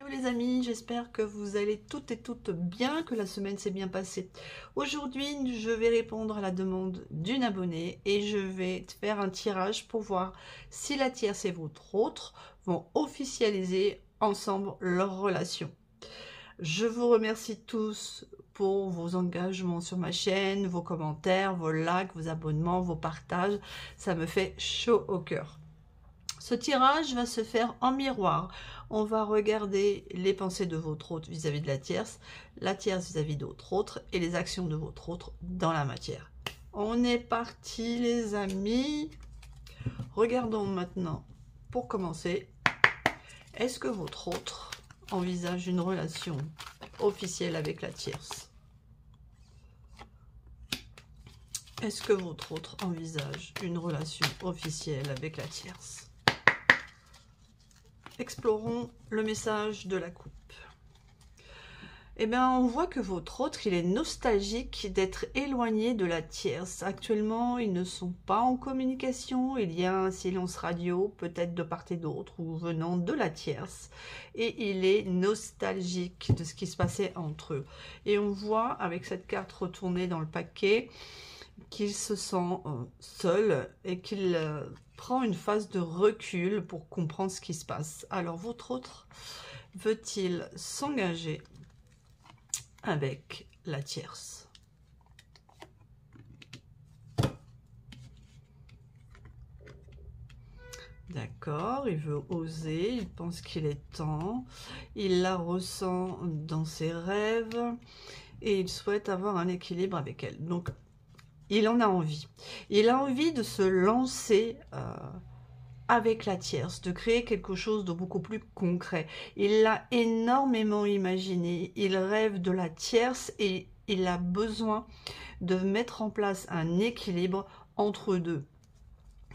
les amis, j'espère que vous allez toutes et toutes bien, que la semaine s'est bien passée. Aujourd'hui, je vais répondre à la demande d'une abonnée et je vais faire un tirage pour voir si la tierce et votre autre vont officialiser ensemble leur relation. Je vous remercie tous pour vos engagements sur ma chaîne, vos commentaires, vos likes, vos abonnements, vos partages. Ça me fait chaud au cœur. Ce tirage va se faire en miroir. On va regarder les pensées de votre autre vis-à-vis de la tierce vis-à-vis d'autre autre et les actions de votre autre dans la matière. On est parti les amis. Regardons maintenant, pour commencer, est-ce que votre autre envisage une relation officielle avec la tierce? Est-ce que votre autre envisage une relation officielle avec la tierce? Explorons le message de la coupe. Eh bien, on voit que votre autre, il est nostalgique d'être éloigné de la tierce. Actuellement, ils ne sont pas en communication. Il y a un silence radio, peut-être de part et d'autre, ou venant de la tierce. Et il est nostalgique de ce qui se passait entre eux. Et on voit, avec cette carte retournée dans le paquet, qu'il se sent seul et qu'il prend une phase de recul pour comprendre ce qui se passe. Alors, votre autre veut-il s'engager avec la tierce? D'accord, il veut oser, il pense qu'il est temps, il la ressent dans ses rêves et il souhaite avoir un équilibre avec elle. Donc, il en a envie. Il a envie de se lancer avec la tierce, de créer quelque chose de beaucoup plus concret. Il l'a énormément imaginé. Il rêve de la tierce et il a besoin de mettre en place un équilibre entre deux.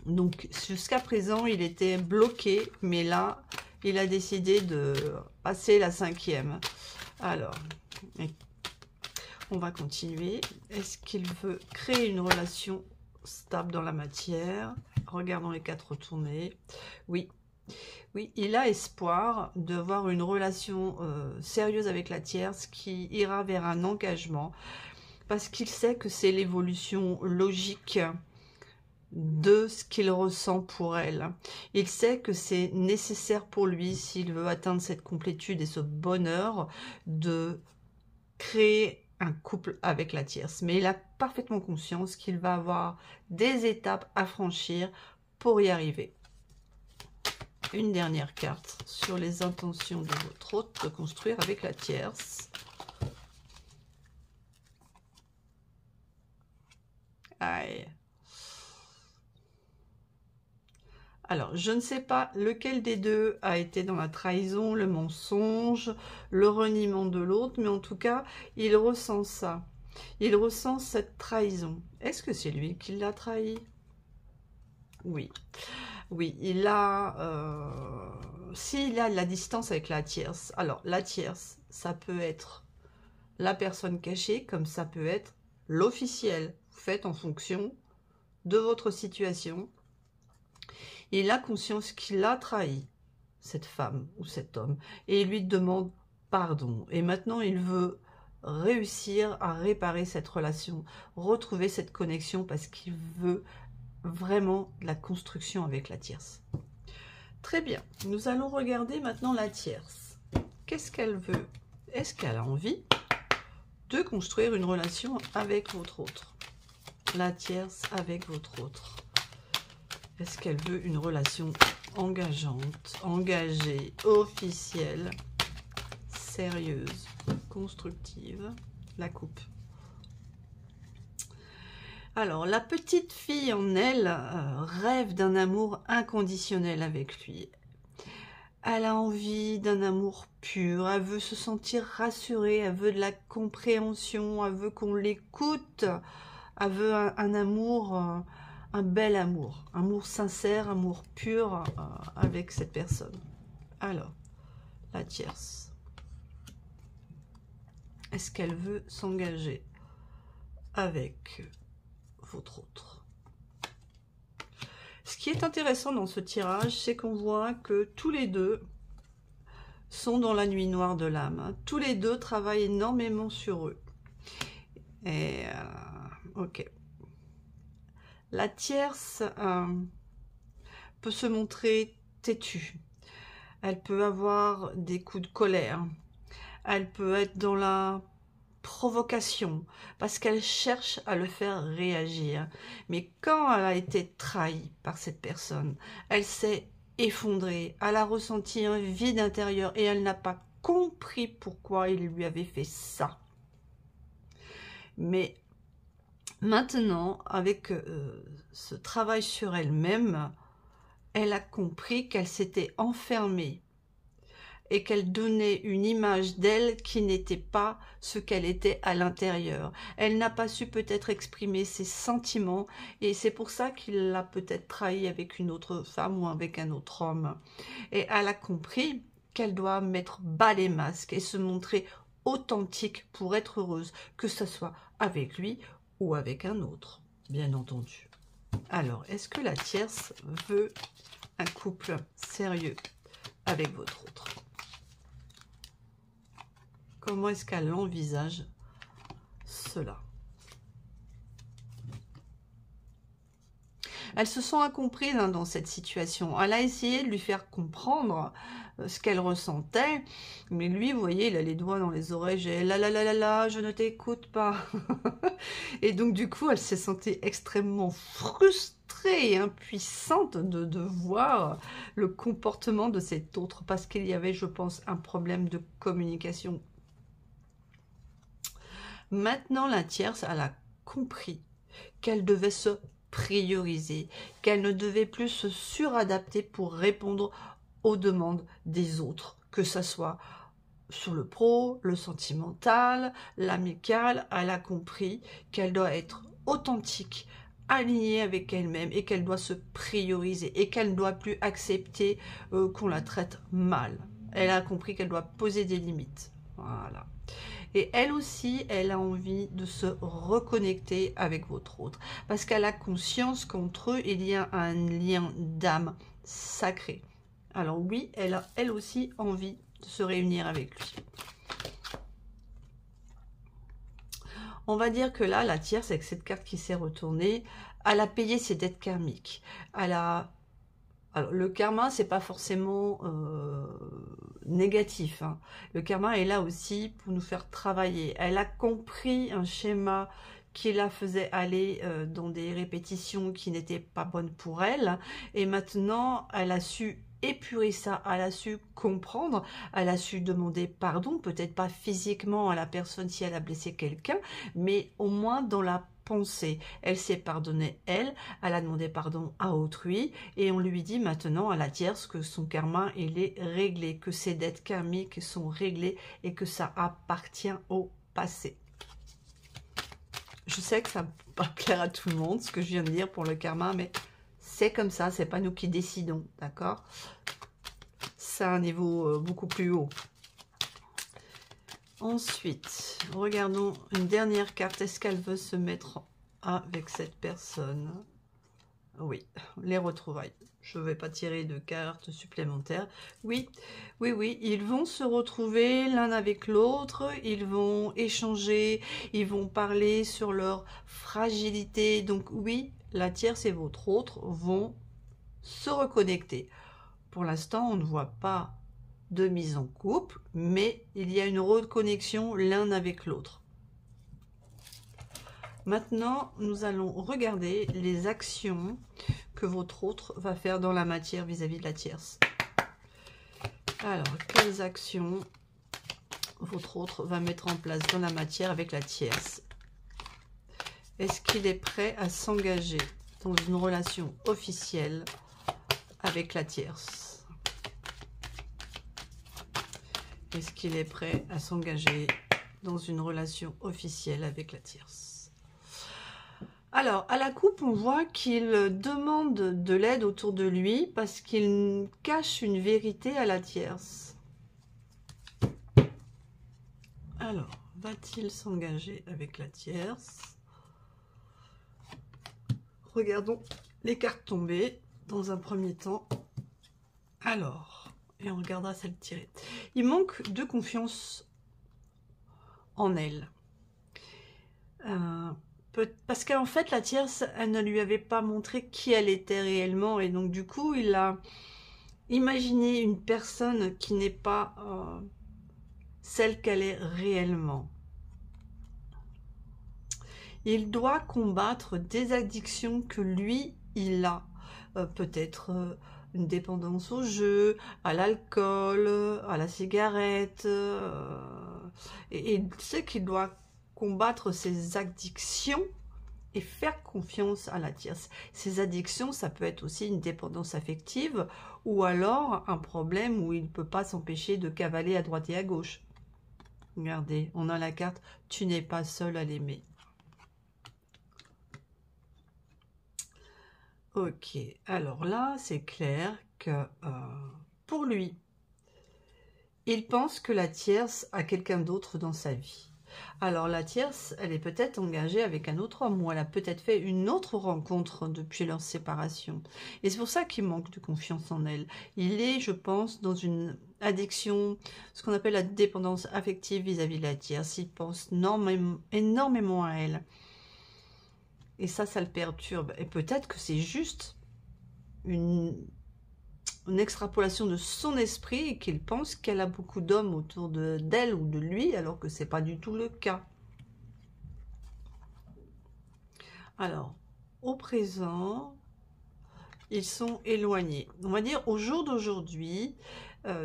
Donc, jusqu'à présent, il était bloqué, mais là, il a décidé de passer la 5e. Alors, on va continuer. Est-ce qu'il veut créer une relation stable dans la matière? Regardons les cartes retournées. Oui, oui, il a espoir d'avoir une relation sérieuse avec la tierce qui ira vers un engagement parce qu'il sait que c'est l'évolution logique de ce qu'il ressent pour elle. Il sait que c'est nécessaire pour lui, s'il veut atteindre cette complétude et ce bonheur, de créer un couple avec la tierce. Mais il a parfaitement conscience qu'il va avoir des étapes à franchir pour y arriver. Une dernière carte sur les intentions de votre autre de construire avec la tierce. Aïe. Alors, je ne sais pas lequel des deux a été dans la trahison, le mensonge, le reniement de l'autre, mais en tout cas, il ressent ça. Il ressent cette trahison. Est-ce que c'est lui qui l'a trahi? Oui. Oui, il a... s'il a de la distance avec la tierce, alors la tierce, ça peut être la personne cachée, comme ça peut être l'officiel. Vous faites en fonction de votre situation. Il a conscience qu'il a trahi cette femme ou cet homme et il lui demande pardon. Et maintenant, il veut réussir à réparer cette relation, retrouver cette connexion parce qu'il veut vraiment de la construction avec la tierce. Très bien, nous allons regarder maintenant la tierce. Qu'est-ce qu'elle veut? Est-ce qu'elle a envie de construire une relation avec votre autre? La tierce avec votre autre. Est-ce qu'elle veut une relation engageante, engagée, officielle, sérieuse, constructive? La coupe. Alors, la petite fille en elle rêve d'un amour inconditionnel avec lui. Elle a envie d'un amour pur, elle veut se sentir rassurée, elle veut de la compréhension, elle veut qu'on l'écoute, elle veut un amour... un bel amour sincère, amour pur avec cette personne. Alors, la tierce. Est-ce qu'elle veut s'engager avec votre autre? Ce qui est intéressant dans ce tirage, c'est qu'on voit que tous les deux sont dans la nuit noire de l'âme. Hein. Tous les deux travaillent énormément sur eux. Et ok. La tierce peut se montrer têtue. Elle peut avoir des coups de colère. Elle peut être dans la provocation parce qu'elle cherche à le faire réagir. Mais quand elle a été trahie par cette personne, elle s'est effondrée. Elle a ressenti un vide intérieur et elle n'a pas compris pourquoi il lui avait fait ça. Mais maintenant, avec ce travail sur elle-même, elle a compris qu'elle s'était enfermée et qu'elle donnait une image d'elle qui n'était pas ce qu'elle était à l'intérieur. Elle n'a pas su peut-être exprimer ses sentiments et c'est pour ça qu'il l'a peut-être trahi avec une autre femme ou avec un autre homme. Et elle a compris qu'elle doit mettre bas les masques et se montrer authentique pour être heureuse, que ce soit avec lui ou avec un autre, bien entendu. Alors, est-ce que la tierce veut un couple sérieux avec votre autre? Comment est-ce qu'elle envisage cela? Elle se sent incomprise hein, dans cette situation. Elle a essayé de lui faire comprendre ce qu'elle ressentait, mais lui, vous voyez, il a les doigts dans les oreilles, j'ai là, je ne t'écoute pas. Et donc, du coup, elle s'est sentie extrêmement frustrée et impuissante de voir le comportement de cet autre, parce qu'il y avait, je pense, un problème de communication. Maintenant, la tierce, elle a compris qu'elle devait se prioriser, qu'elle ne devait plus se suradapter pour répondre aux demandes des autres, que ce soit sur le pro, le sentimental, l'amical. Elle a compris qu'elle doit être authentique, alignée avec elle-même et qu'elle doit se prioriser et qu'elle ne doit plus accepter qu'on la traite mal. Elle a compris qu'elle doit poser des limites. Voilà. Et elle aussi, elle a envie de se reconnecter avec votre autre. Parce qu'elle a conscience qu'entre eux, il y a un lien d'âme sacré. Alors oui, elle a elle aussi envie de se réunir avec lui. On va dire que là, la tierce, avec cette carte qui s'est retournée, elle a payé ses dettes karmiques. Elle a... Alors, le karma, c'est pas forcément négatif. Hein. Le karma est là aussi pour nous faire travailler. Elle a compris un schéma qui la faisait aller dans des répétitions qui n'étaient pas bonnes pour elle. Et maintenant, elle a su épurer ça, elle a su comprendre, elle a su demander pardon, peut-être pas physiquement à la personne si elle a blessé quelqu'un, mais au moins dans la pensée. Elle s'est pardonnée, elle a demandé pardon à autrui, et on lui dit maintenant à la tierce que son karma, il est réglé, que ses dettes karmiques sont réglées et que ça appartient au passé. Je sais que ça ne peut pas plaire à tout le monde, ce que je viens de dire pour le karma, mais c'est comme ça, c'est pas nous qui décidons, d'accord? C'est un niveau beaucoup plus haut. Ensuite, regardons une dernière carte. Est-ce qu'elle veut se mettre avec cette personne? Oui, les retrouvailles. Je ne vais pas tirer de cartes supplémentaires. Oui, oui, oui, ils vont se retrouver l'un avec l'autre. Ils vont échanger, ils vont parler sur leur fragilité. Donc oui, la tierce et votre autre vont se reconnecter. Pour l'instant, on ne voit pas de mise en couple, mais il y a une reconnexion l'un avec l'autre. Maintenant, nous allons regarder les actions que votre autre va faire dans la matière vis-à-vis de la tierce. Alors, quelles actions votre autre va mettre en place dans la matière avec la tierce? Est-ce qu'il est prêt à s'engager dans une relation officielle avec la tierce? Est-ce qu'il est prêt à s'engager dans une relation officielle avec la tierce? Alors, à la coupe, on voit qu'il demande de l'aide autour de lui parce qu'il cache une vérité à la tierce. Alors, va-t-il s'engager avec la tierce? Regardons les cartes tombées dans un premier temps. Alors... et on regardera celle tirée. Il manque de confiance en elle. Parce qu'en fait, la tierce, elle ne lui avait pas montré qui elle était réellement. Et donc, du coup, il a imaginé une personne qui n'est pas celle qu'elle est réellement. Il doit combattre des addictions que lui, il a. Peut-être une dépendance au jeu, à l'alcool, à la cigarette. Et il sait qu'il doit combattre ces addictions et faire confiance à la tierce. Ces addictions, ça peut être aussi une dépendance affective ou alors un problème où il ne peut pas s'empêcher de cavaler à droite et à gauche. Regardez, on a la carte « Tu n'es pas seul à l'aimer ». Ok, alors là, c'est clair que pour lui, il pense que la tierce a quelqu'un d'autre dans sa vie. Alors la tierce, elle est peut-être engagée avec un autre homme ou elle a peut-être fait une autre rencontre depuis leur séparation. Et c'est pour ça qu'il manque de confiance en elle. Il est, je pense, dans une addiction, ce qu'on appelle la dépendance affective vis-à-vis de la tierce. Il pense énormément à elle. Et ça le perturbe. Et peut-être que c'est juste une extrapolation de son esprit et qu'il pense qu'elle a beaucoup d'hommes autour d'elle ou de lui, alors que c'est pas du tout le cas. Alors, au présent, ils sont éloignés. On va dire au jour d'aujourd'hui,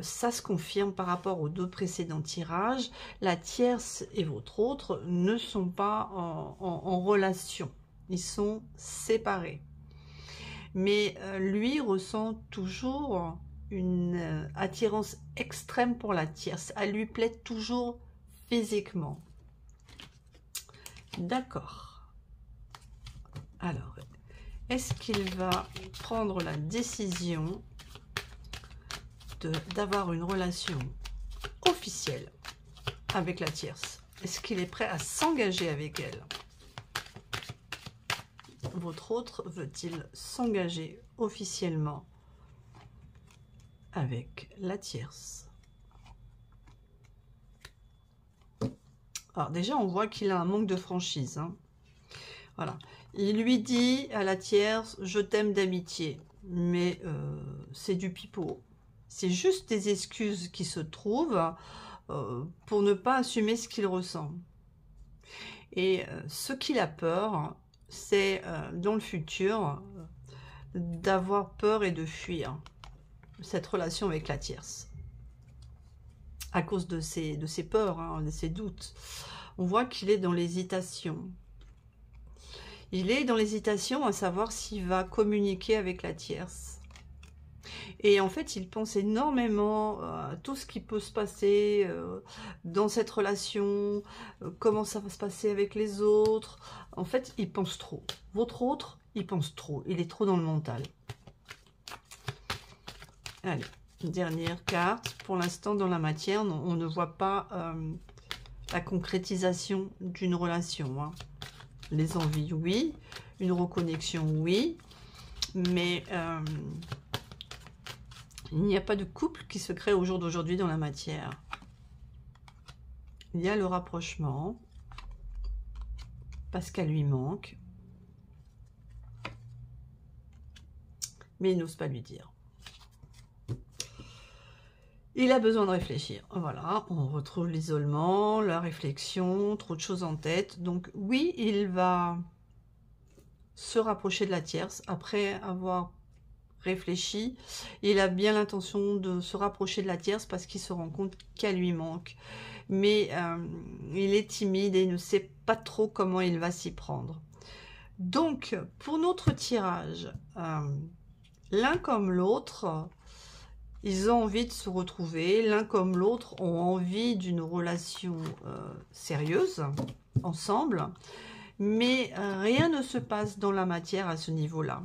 ça se confirme par rapport aux 2 précédents tirages. La tierce et votre autre ne sont pas en relation. Ils sont séparés. Mais lui ressent toujours une attirance extrême pour la tierce. Elle lui plaît toujours physiquement. D'accord. Alors, est-ce qu'il va prendre la décision d'avoir une relation officielle avec la tierce? Est-ce qu'il est prêt à s'engager avec elle? Votre autre veut-il s'engager officiellement avec la tierce? Alors déjà, on voit qu'il a un manque de franchise. Hein. Voilà. Il lui dit à la tierce, je t'aime d'amitié. Mais c'est du pipeau. C'est juste des excuses qui se trouvent pour ne pas assumer ce qu'il ressent. Et ce qu'il a peur, c'est dans le futur d'avoir peur et de fuir cette relation avec la tierce. À cause de ses peurs, hein, de ses doutes. On voit qu'il est dans l'hésitation. Il est dans l'hésitation à savoir s'il va communiquer avec la tierce. Et en fait, il pense énormément à tout ce qui peut se passer dans cette relation, comment ça va se passer avec les autres. En fait, il pense trop. Votre autre, il pense trop. Il est trop dans le mental. Allez, dernière carte. Pour l'instant, dans la matière, on ne voit pas la concrétisation d'une relation. Hein. Les envies, oui. Une reconnexion, oui. Mais il n'y a pas de couple qui se crée au jour d'aujourd'hui dans la matière. Il y a le rapprochement, parce qu'elle lui manque. Mais il n'ose pas lui dire. Il a besoin de réfléchir. Voilà, on retrouve l'isolement, la réflexion, trop de choses en tête. Donc oui, il va se rapprocher de la tierce après avoir réfléchi. Il a bien l'intention de se rapprocher de la tierce parce qu'il se rend compte qu'elle lui manque. Mais il est timide et il ne sait pas trop comment il va s'y prendre. Donc, pour notre tirage, l'un comme l'autre, ils ont envie de se retrouver. L'un comme l'autre ont envie d'une relation sérieuse, ensemble. Mais rien ne se passe dans la matière à ce niveau-là.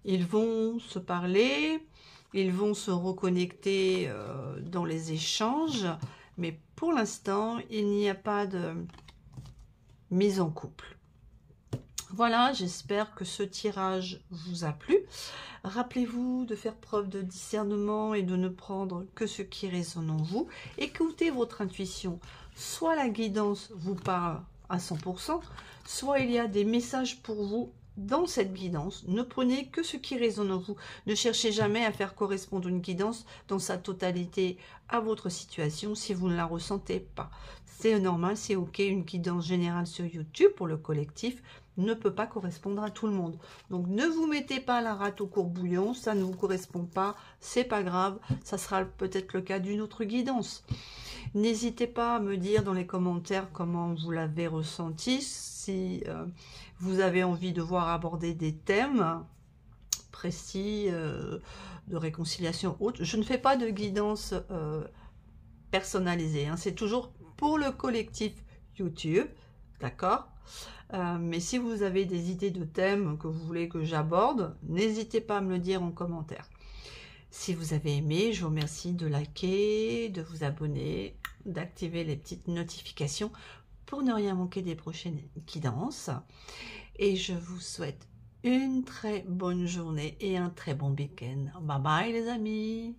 Ils vont se parler, ils vont se reconnecter dans les échanges, mais pour l'instant, il n'y a pas de mise en couple. Voilà, j'espère que ce tirage vous a plu. Rappelez-vous de faire preuve de discernement et de ne prendre que ce qui résonne en vous. Écoutez votre intuition. Soit la guidance vous parle à 100%, soit il y a des messages pour vous dans cette guidance. Ne prenez que ce qui résonne en vous. Ne cherchez jamais à faire correspondre une guidance dans sa totalité à votre situation si vous ne la ressentez pas. C'est normal, c'est ok. Une guidance générale sur YouTube pour le collectif ne peut pas correspondre à tout le monde. Donc ne vous mettez pas la rate au courbouillon, ça ne vous correspond pas, c'est pas grave, ça sera peut-être le cas d'une autre guidance. N'hésitez pas à me dire dans les commentaires comment vous l'avez ressenti, si vous avez envie de voir aborder des thèmes précis, de réconciliation haute. Je ne fais pas de guidance personnalisée, hein. C'est toujours pour le collectif YouTube, d'accord? Mais si vous avez des idées de thèmes que vous voulez que j'aborde, n'hésitez pas à me le dire en commentaire. Si vous avez aimé, je vous remercie de liker, de vous abonner, d'activer les petites notifications pour ne rien manquer des prochaines guidances. Et je vous souhaite une très bonne journée et un très bon week-end. Bye bye les amis!